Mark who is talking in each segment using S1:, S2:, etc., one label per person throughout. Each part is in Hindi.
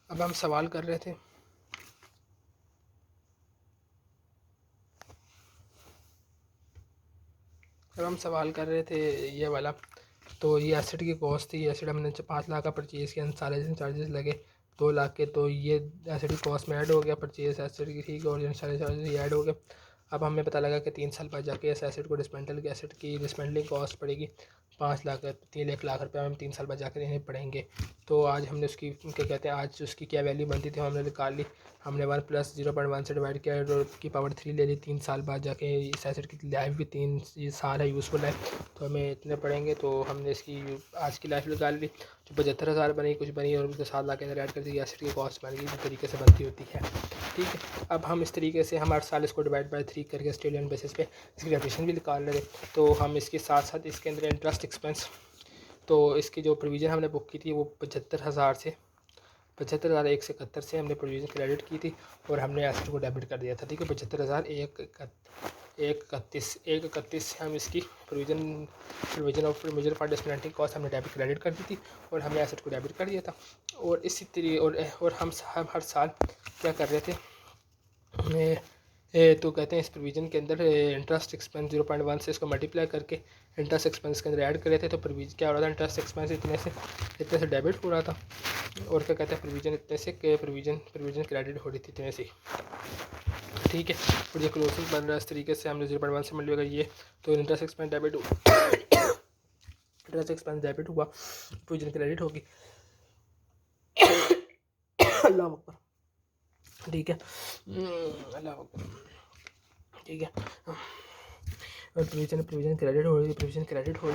S1: अब हम सवाल कर रहे थे, ये वाला। तो ये एसिड की कॉस्ट थी। एसिड हमने 5 लाख का परचेज़ किया, इंस्टॉलेशन चार्जेस लगे 2 लाख के। तो ये एसिड की कॉस्ट में ऐड हो गया, परचेज़ एसिड की, ठीक है, और इंस्टॉलेशन चार्जेस ये ऐड हो गया। अब हमें पता लगा कि 3 साल बाद जाके इस एसिड को डिसमेंटल की एसिड की डिसमेंटलिंग कॉस्ट पड़ेगी 5 लाख, 3 लाख रुपये हमें 3 साल बाद जाकर देने पड़ेंगे। तो आज हमने उसकी क्या कहते हैं, आज उसकी क्या वैल्यू बनती थी हमने निकाल ली। हमने 1 + 0.1 से डिवाइड किया और की पावर 3 ले ली। 3 साल बाद जाके इस एसिड की लाइफ भी 3 साल है, यूज़फुल लाइफ। तो हमें इतने पड़ेंगे। तो हमने इसकी आज की लाइफ निकाल ली, जो 75,000 बनी, कुछ बनी, और उसको 7 लाख के अंदर ऐड कर दी, एसिड की कॉस्ट बन गई, इस तरीके से बनती होती है, ठीक है। अब हम इस तरीके से हम 8 साल इसको डिवाइड बाय 3 करके ऑस्ट्रेलियन बेसिस पे इसकी डेफिनेशन भी निकाल रहे थे। तो हम इसके साथ साथ इसके अंदर इंटरेस्ट एक्सपेंस, तो इसकी जो प्रोविज़न हमने बुक की थी वो 75,000 से 75,001 से हमने प्रोविज़न क्रेडिट की थी और हमने एसेट को डेबिट कर दिया था, ठीक है। 75,001 से हम इसकी provision of provision for dismantling cost हमने डेबिट क्रेडिट कर दी थी और हमने एसेट को डेबिट कर दिया था। और इसी तरीके और हम हर साल क्या कर रहे थे, तो कहते हैं इस प्रोविज़न के अंदर इंटरेस्ट एक्सपेंस 0.1 से इसको मल्टीप्लाई करके इंटरेस्ट एक्सपेंस के अंदर ऐड कर रहे थे। तो प्रोविज़न क्या हो रहा था, इंटरेस्ट एक्सपेंस इतने से डेबिट हो रहा था, और क्या कहते हैं प्रोविज़न इतने से प्रोविज़न क्रेडिट हो रही थी इतने से, ठीक है। और ये क्लोजिंग बन रहा है इस तरीके से, हमने 0.1 से मल्टीप्लाई ये, तो इंटरेस्ट एक्सपेंस डेबिट हुआ, प्रोविज़न क्रेडिट होगी। अल्लाह अकबर, ठीक है, अल्लाह अकबर, ठीक है। और प्रोविज़न क्रेडिट हो रही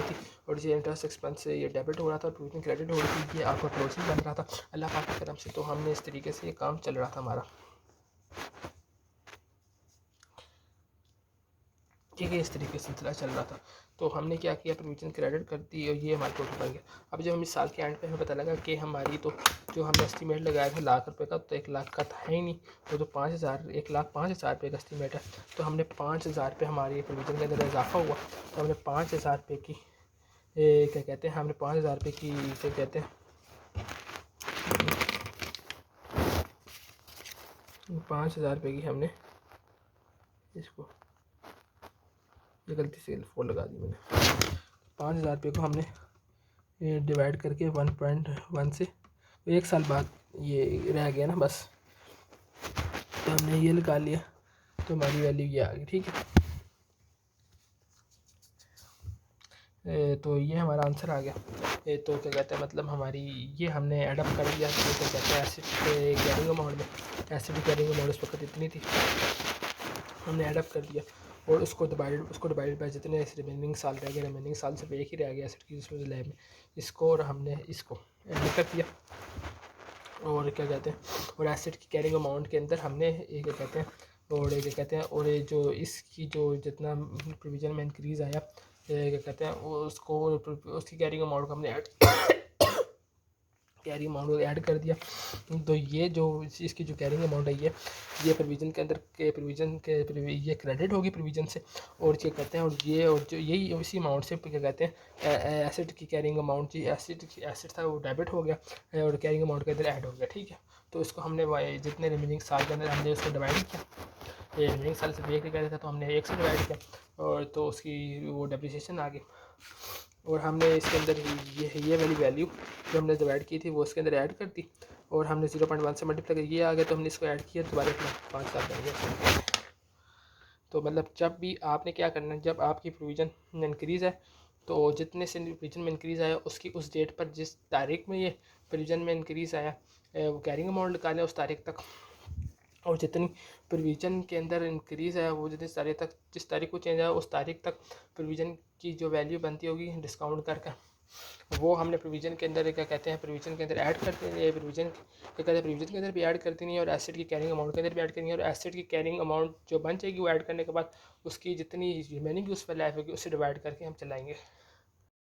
S1: थी और ये इंटरेस्ट एक्सपेंस से ये डेबिट हो रहा था, प्रोविज़न क्रेडिट हो रही थी, ये आपका क्लोजिंग बन रहा था अल्लाह पाक की तरफ से। तो हमने इस तरीके से ये काम चल रहा था हमारा, ठीक है, इस तरीके से सिलसिला चल रहा था। तो हमने क्या किया, प्रोविज़न क्रेडिट कर दी और ये हमारा टोटल बन गया। अब जब हम इस साल के एंड पे हमें पता लगा कि हमारी तो जो हमने एस्टीमेट लगाया था लाख रुपए का, तो 1 लाख का था ही नहीं, वो तो 5,000 1,05,000 रुपये का एस्टीमेट है। तो हमने 5,000 रुपये हमारी प्रोविज़न के अंदर इजाफा हुआ। तो हमने 5,000 रुपये की क्या कहते हैं, हमने 5,000 रुपये की क्या कहते हैं 5,000 रुपये की हमने इसको, ये गलती से फोन लगा दी मैंने। 5,000 रुपये को हमने डिवाइड करके 1.1 से 1 साल बाद ये रह गया ना बस, तो हमने ये लगा लिया, तो हमारी वैल्यू ये आ गई, ठीक है। तो ये हमारा आंसर आ गया। तो क्या कहते हैं मतलब हमारी ये हमने एडअप कर दिया, तो क्या कहते हैं एसिड कैरिंग अमाउंट में, एसिड कैरिंग अमाउंट उस वक्त इतनी थी, हमने एडअप कर दिया और उसको डिवाइड बाय जितने रिमेनिंग साल रह गए, रिमेनिंग साल सिर्फ एक ही रह गया एसिड की जिसमें लैब में, इसको और हमने इसको एड कर दिया। और क्या कहते हैं, और एसिड की कैरिंग अमाउंट के अंदर हमने ये क्या कहते हैं, और ये क्या कहते हैं, और ये जो इसकी जो जितना प्रोविज़न में इंक्रीज़ आया, क्या कहते हैं उसको, उसकी कैरिंग अमाउंट को हमने कैरी अमाउंट ऐड कर दिया। तो ये जो इसकी जो कैरिंग अमाउंट है ये प्रोविज़न के अंदर ये क्रेडिट होगी प्रोविज़न से, और ये कहते हैं, और जो यही इसी अमाउंट से क्या कहते हैं एसिड की कैरिंग अमाउंट, जी एसिड था वो डेबिट हो गया और कैरिंग अमाउंट के अंदर ऐड हो गया, ठीक है। तो इसको हमने जितने रिमेनिंग साल के अंदर हमने उसको डिवाइड किया, रिमेनिंग साल से एक कहते थे तो हमने 1 से डिवाइड किया और तो उसकी वो डेप्रिसिएशन आ गई, और हमने इसके अंदर ये वाली वैल्यू जो हमने डिवाइड की थी वो इसके अंदर ऐड कर दी, और हमने 0.1 से मल्टीप्लाई कर ये आ गया, तो हमने इसको ऐड किया दोबारा अपना 5 साल बन गया। तो मतलब जब भी आपने क्या करना है, जब आपकी प्रोविज़न इंक्रीज़ है, तो जितने से प्रोविज़न में इंक्रीज़ आया उसकी उस डेट पर जिस तारीख में ये प्रोविज़न में इंक्रीज़ आया वो कैरिंग अमाउंट निकालें उस तारीख तक, और जितनी प्रोविज़न के अंदर इंक्रीज़ है वो जिस तारीख को चेंज आया उस तारीख तक प्रोविज़न की जो वैल्यू बनती होगी डिस्काउंट करके, वो हमने प्रोविज़न के अंदर क्या कहते हैं प्रोविज़न के अंदर ऐड कर देनी है, प्रोविज़न क्या कहते हैं प्रोविज़न के अंदर भी ऐड कर देनी है और एसिड की कैरिंग अमाउंट के अंदर भी ऐड करनी है, और एसिड की कैरिंग अमाउंट जो बन जाएगी वो ऐड करने के बाद उसकी जितनी रिमेनिंग यूज़फुल लाइफ होगी उससे डिवाइड करके हम चलाएंगे।